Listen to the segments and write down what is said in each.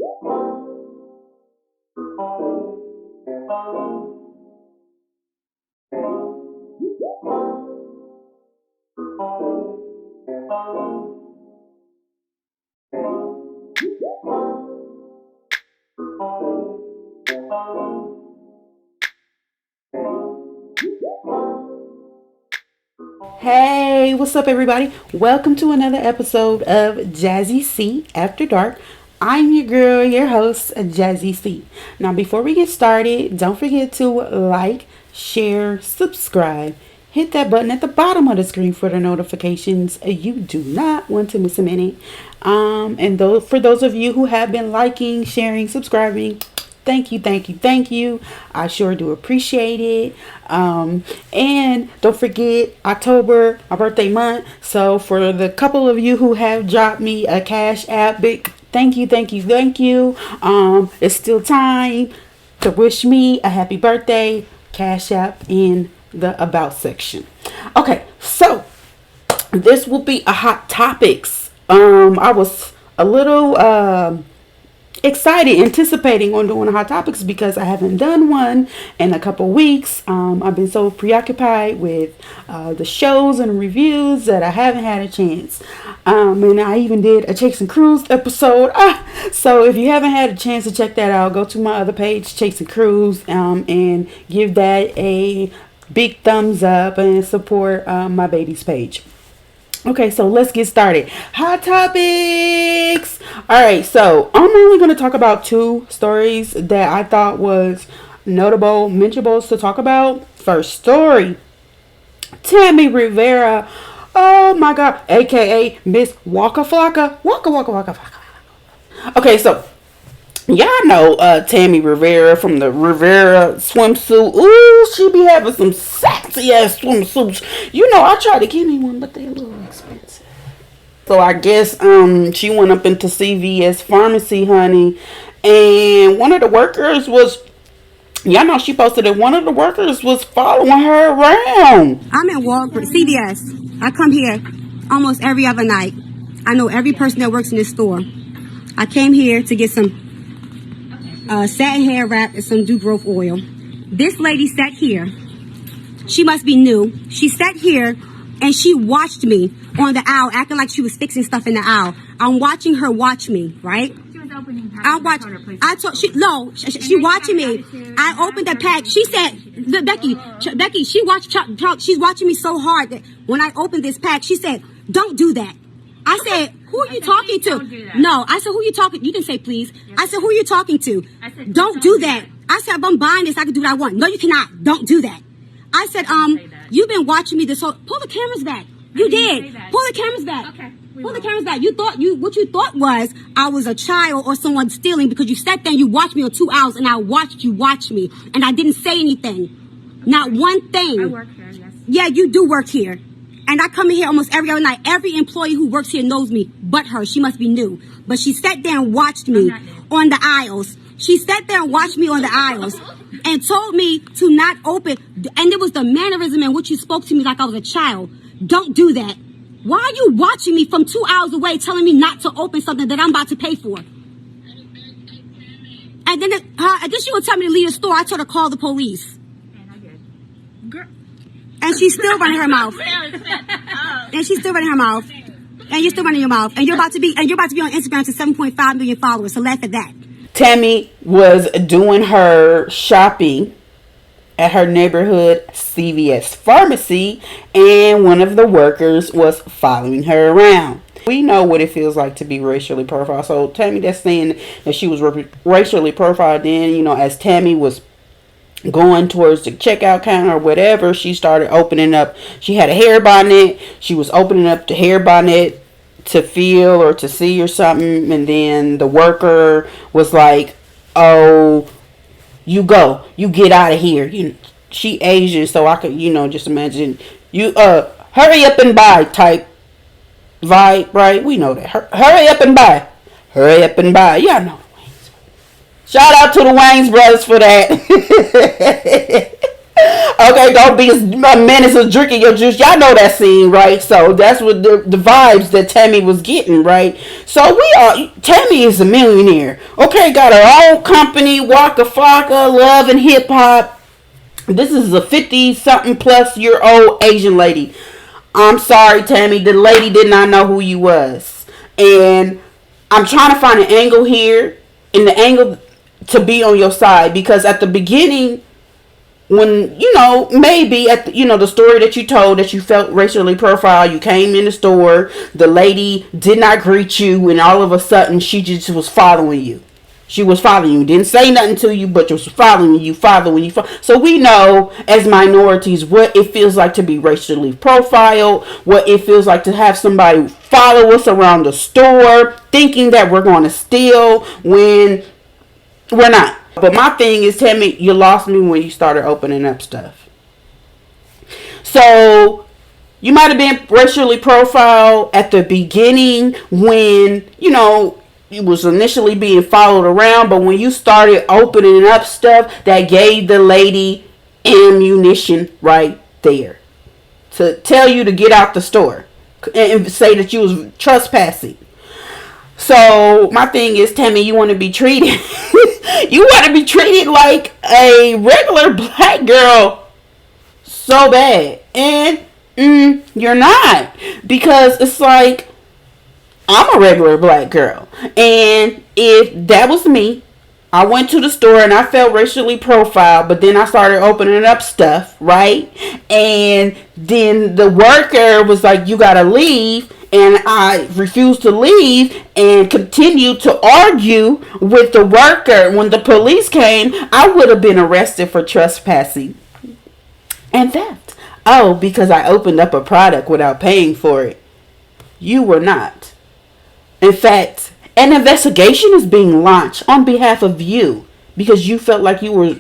Hey, what's up, everybody? Welcome to another episode of Jazzy C After Dark. I'm your girl, your host, Jazzy C. Now, before we get started, don't forget to like, share, subscribe. Hit that button at the bottom of the screen for the notifications. You do not want to miss a minute. For those of you who have been liking, sharing, subscribing, thank you. I sure do appreciate it. And don't forget, October, my birthday month. So for the couple of you who have dropped me a cash app, big thank you. It's still time to wish me a happy birthday. Cash app in the about section. Okay, so this will be a hot topics. I was a little excited, anticipating on doing hot topics because I haven't done one in a couple weeks. I've been so preoccupied with the shows and reviews that I haven't had a chance. And I even did a Chase and Cruise episode. So if you haven't had a chance to check that out, go to my other page, Chase and Cruise, and give that a big thumbs up and support my baby's page. Okay, so let's get started. Hot topics. All right, so I'm only going to talk about two stories that I thought was notable, mentionables to talk about. First story, Tammy Rivera. Oh my God, aka Miss Waka Flocka. Waka. Okay, so y'all know Tammy Rivera from the Rivera swimsuit. Ooh, she be having some sexy ass swimsuits. You know, I tried to get me one, but they're a little expensive. So I guess she went up into CVS pharmacy, honey, and one of the workers was, y'all know she posted that one of the workers was following her around. I'm at Walgreens, CVS. I come here almost every other night. I know every person that works in this store. I came here to get some satin hair wrap and some dew growth oil. This lady sat here. She must be new. She sat here and she watched me on the aisle, acting like she was fixing stuff in the aisle. I'm watching her watch me, right? She was opening she watching me. I opened the pack. She said, Becky, she's watching me so hard that when I opened this pack, she said, "Don't do that." I said, "Who are you talking to?" No, I said, "Who are you talking?" You can say please. I said, "Who are you talking to?" I said, "Don't do that." I said, "If I'm buying this, I can do what I want." "No, you cannot. Don't do that." I said, "You've been watching me this whole." Pull the cameras back. You did. Pull the cameras back. Okay. Pull the cameras back. What you thought was I was a child or someone stealing because you sat there and you watched me on 2 hours and I watched you watch me and I didn't say anything. Not one thing. I work here, yes. Yeah, you do work here. And I come in here almost every other night. Every employee who works here knows me, but her. She must be new. But she sat there and watched me on the aisles. She sat there and watched me on the aisles and told me to not open. And it was the mannerism in which you spoke to me like I was a child. Don't do that. Why are you watching me from 2 hours away telling me not to open something that I'm about to pay for? And then she would tell me to leave the store. I told her to call the police. And I did. Girl. And she's still running her mouth. And she's still running her mouth. And you're still running your mouth. And you're about to be on Instagram to 7.5 million followers. So laugh at that. Tammy was doing her shopping at her neighborhood CVS pharmacy, and one of the workers was following her around. We know what it feels like to be racially profiled. So Tammy, that's saying that she was racially profiled. Then, you know, as Tammy was going towards the checkout counter or whatever, she started opening up. She had a hair bonnet. She was opening up the hair bonnet to feel or to see or something. And then the worker was like, "Oh, you get out of here." You know, she Asian, so I could, you know, just imagine you hurry up and buy type vibe, right? We know that. Hurry up and buy. Y'all know the Wayans. Shout out to the Wayans brothers for that. Okay, don't be a menace of drinking your juice. Y'all know that scene, right? So that's what the vibes that Tammy was getting, right? So Tammy is a millionaire. Okay, got her own company, Waka Flocka, Love and Hip Hop. This is a 50 something plus year old Asian lady. I'm sorry, Tammy. The lady did not know who you was. And I'm trying to find an angle here, and the angle to be on your side, because at the beginning, when maybe at the story that you told, that you felt racially profiled, you came in the store, the lady did not greet you, and all of a sudden she just was following you. She was following you, didn't say nothing to you, but was following you. So we know as minorities what it feels like to be racially profiled, what it feels like to have somebody follow us around the store thinking that we're going to steal when we're not. But my thing is, Tammy, you lost me when you started opening up stuff. So you might have been racially profiled at the beginning when, it was initially being followed around, but when you started opening up stuff, that gave the lady ammunition right there to tell you to get out the store and say that you was trespassing. So my thing is, Tammy, you want to be treated you want to be treated like a regular black girl so bad, and you're not, because it's like, I'm a regular black girl, and if that was me, I went to the store and I felt racially profiled, but then I started opening up stuff, right? And then the worker was like, you gotta leave. And I refused to leave and continued to argue with the worker. When the police came, I would have been arrested for trespassing and theft. Oh, because I opened up a product without paying for it. You were not. In fact, an investigation is being launched on behalf of you because you felt like you were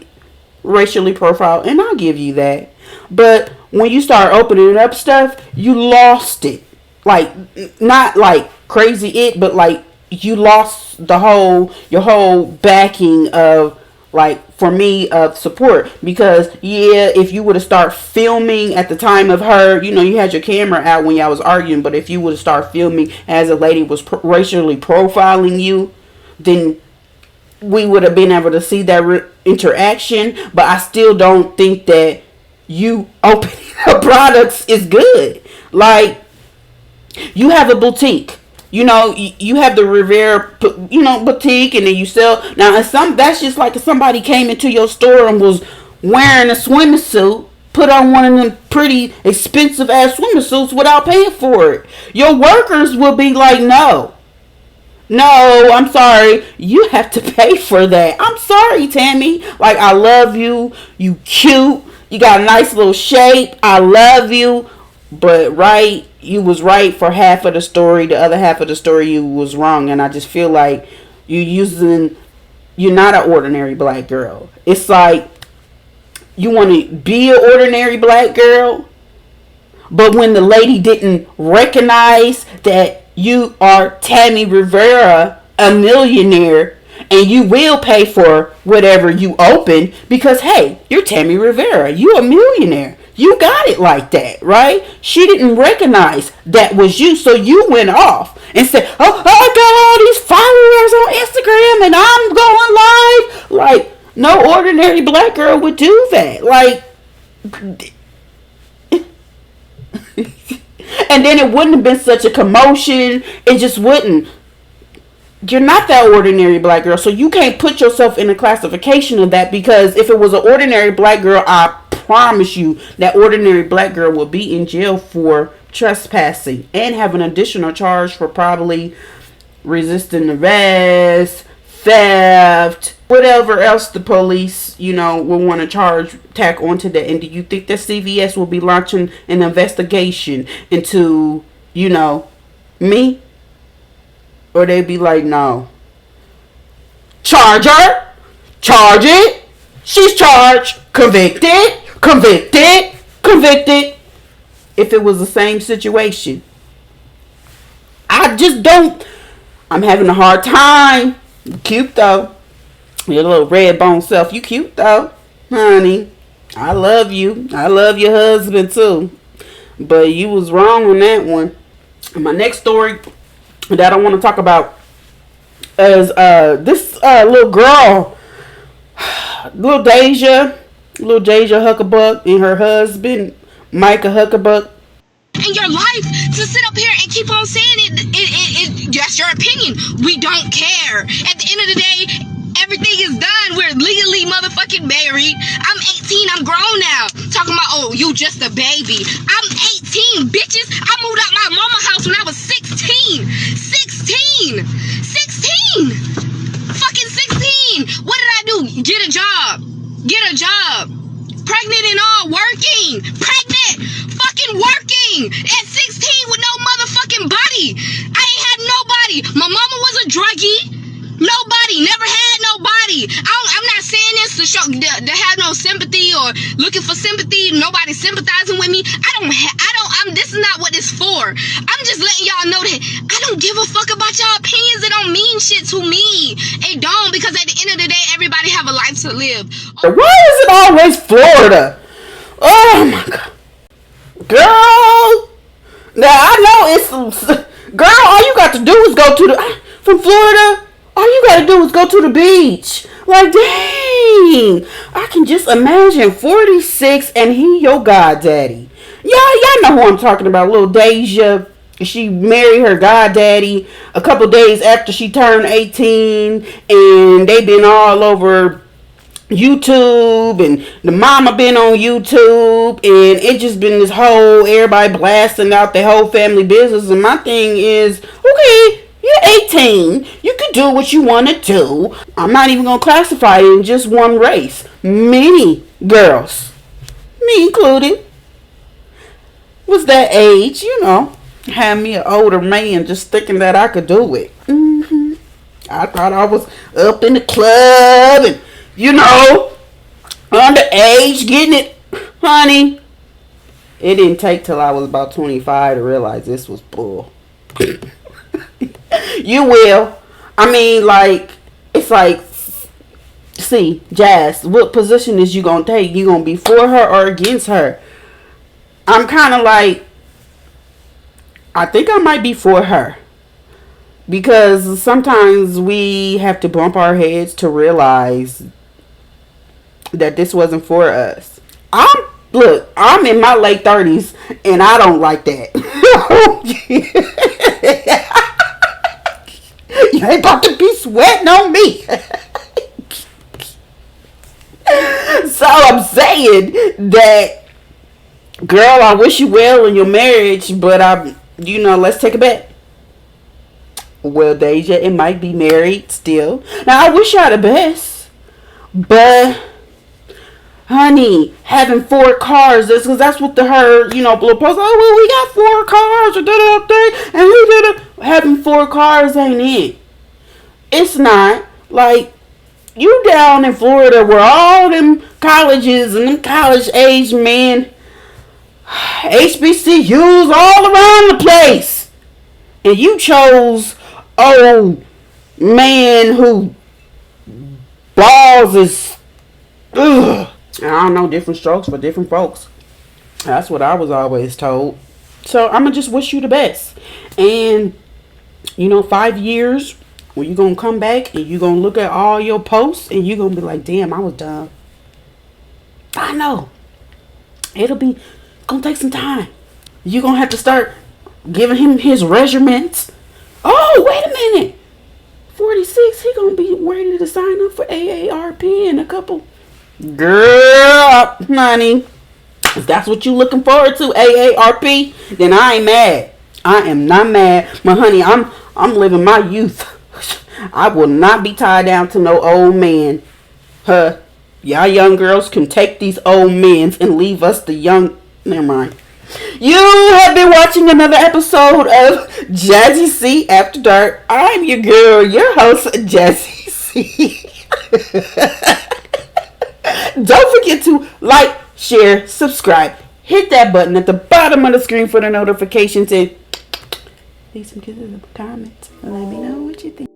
racially profiled, and I'll give you that. But when you start opening up stuff, you lost it. Like, not like crazy but like you lost your whole backing of, like, for me, of support. Because if you would have started filming at the time of her, you had your camera out when y'all was arguing, but if you would have started filming as a lady was racially profiling you, then we would have been able to see that interaction. But I still don't think that you opening up products is good. Like, you have a boutique. You have the Rivera, boutique, and then you sell. Now, that's just like if somebody came into your store and was wearing a swimsuit, put on one of them pretty expensive ass swimsuits without paying for it. Your workers will be like, no, I'm sorry, you have to pay for that. I'm sorry, Tammy. Like, I love you. You cute. You got a nice little shape. I love you. But you was right for half of the story. The other half of the story, you was wrong. And I just feel like you're not an ordinary black girl. It's like you want to be an ordinary black girl, but when the lady didn't recognize that you are Tammy Rivera, a millionaire, and you will pay for whatever you open because, hey, you're Tammy Rivera. You a millionaire. You got it like that, right? She didn't recognize that was you, so you went off and said, oh, I got all these followers on Instagram and I'm going live. Like, no ordinary black girl would do that. Like, and then it wouldn't have been such a commotion. It just wouldn't. You're not that ordinary black girl, so you can't put yourself in a classification of that, because if it was an ordinary black girl, I promise you that ordinary black girl will be in jail for trespassing and have an additional charge for probably resisting arrest, theft, whatever else the police, will want to tack onto that. And do you think that CVS will be launching an investigation into, me? Or they'd be like, no. Charge her. Charge it. She's charged. Convicted. If it was the same situation. I just don't. I'm having a hard time. You cute though. Your little red bone self. You cute though, honey. I love you. I love your husband too. But you was wrong on that one. My next story that I want to talk about is this little girl, little Deja Huckabuck, and her husband Micah Huckabuck. In your life to sit up here and keep on saying that's your opinion. We don't care. At the end of the day, everything is done. We're legally motherfucking married. I'm 18. I'm grown now. Talking about, oh, you just a baby. I'm 18, bitches. I moved out my mama house when I was 16. 16. 16. Fucking 16. What did I do? Get a job. Get a job. Pregnant and all, working. Pregnant. Fucking working. At 16 with no motherfucking body. I ain't had nobody. My mama was a druggie. Nobody, never had nobody. I'm not saying this to show to have no sympathy or looking for sympathy. Nobody sympathizing with me. This is not what it's for. I'm just letting y'all know that I don't give a fuck about y'all opinions. It don't mean shit to me. It don't, because at the end of the day, everybody have a life to live. Why is it always Florida? Oh my god, girl. Now I know it's girl. All you got to do is go to the from Florida. All you gotta do is go to the beach. Like, dang. I can just imagine 46 and he your goddaddy. Y'all know who I'm talking about. Little Deja. She married her goddaddy a couple days after she turned 18. And they been all over YouTube. And the mama been on YouTube. And it just been this whole, everybody blasting out their whole family business. And my thing is, okay, you're 18. You can do what you want to do. I'm not even going to classify it in just one race. Many girls, me included, was that age, had me an older man just thinking that I could do it. I thought I was up in the club and, underage getting it. Honey, it didn't take till I was about 25 to realize this was bull. You will. I mean, it's like, see, Jazz, what position is you going to take? You going to be for her or against her? I'm kind of like, I think I might be for her. Because sometimes we have to bump our heads to realize that this wasn't for us. I'm in my late 30s and I don't like that. You ain't about to be sweating on me. So I'm saying that, girl, I wish you well in your marriage, but let's take a bet. Well, Deja, it might be married still. Now, I wish y'all the best, but honey, having 4 cars, because that's what her, blue post. Oh, well, we got 4 cars, and who did it? Having 4 cars ain't it. It's not. Like, you down in Florida where all them colleges and them college age men, HBCUs all around the place, and you chose old man who balls is, ugh. I don't know, different strokes for different folks. That's what I was always told. So I'm going to just wish you the best. And, 5 years, when you're going to come back and you're going to look at all your posts and you're going to be like, damn, I was dumb. I know. It's going to take some time. You're going to have to start giving him his measurements. Oh, wait a minute. 46, he going to be ready to sign up for AARP in a couple. Girl, honey, if that's what you looking forward to, AARP, then I ain't mad. I am not mad. But honey, I'm living my youth. I will not be tied down to no old man. Y'all young girls can take these old men and leave us the young. Never mind. You have been watching another episode of Jazzy C After Dark. I'm your girl, your host, Jazzy C. Don't forget to like, share, subscribe. Hit that button at the bottom of the screen for the notifications and leave some kisses in the comments and let me know what you think.